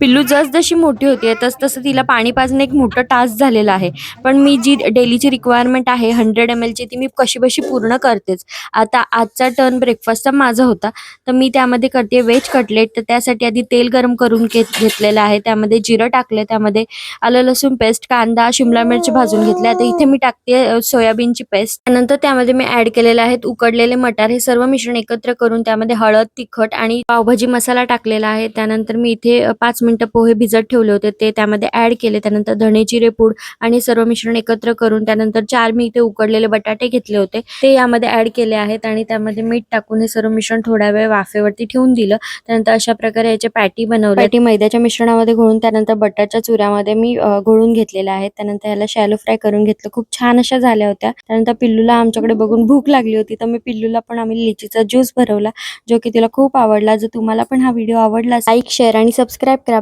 पिल्लू जसजशी मोठी होते तसं तिला पाणी पाजणं एक मोठं टास्क झालेलं आहे. पण मी जी डेलीची रिक्वायरमेंट आहे 100 ml ची ती मी कशीबशी पूर्ण करतेच. आता आजचा टर्न ब्रेकफास्टचा माझा होता. तर मी त्यामध्ये करते व्हेज कटलेट. तर त्यासाठी आधी तेल गरम करून घेतलेलं आहे. त्यामध्ये जिरं टाकलं, त्यामध्ये आलं लसूण पेस्ट, कांदा, शिमला मिरची भाजून घेतली. आता इथे मी टाकते सोयाबीनची पेस्ट. त्यानंतर त्यामध्ये मी ॲड केलेले आहेत उकडलेले मटार. हे सर्व मिश्रण एकत्र करून त्यामध्ये हळद, तिखट आणि पावभाजी मसाला टाकलेला आहे. त्यानंतर मी इथे 5 मिनिटं पोहे भिजत ठेवले होते ते त्यामध्ये ॲड केले. त्यानंतर धणे जिरे पूड आणि सर्व मिश्रण एकत्र करून त्यानंतर 4 मी इथे उकडलेले बटाटे घेतले होते ते यामध्ये ॲड केले आहेत आणि त्यामध्ये मीठ टाकून हे सर्व मिश्रण थोड्या वेळ वाफेवरती ठेवून दिलं. त्यानंतर अशा प्रकारे याचे पॅटी बनवल्या. पॅटी मैद्याच्या मिश्रणामध्ये घोळून त्यानंतर बटाट्याच्या चुऱ्यामध्ये मी घोळून घेतलेला आहे. त्यानंतर याला शॅलो फ्राय करून घेतलं. खूप छान अशा झाल्या होत्या. त्यानंतर पिल्लूला आमच्याकडे बघून भूक लागली होती तर मी पिल्लूला पण आम्ही लिचीचा ज्यूस भरवला जो की तिला खूप आवडला. जर तुम्हाला पण हा व्हिडिओ आवडला लाईक, शेअर आणि सबस्क्राईब करा.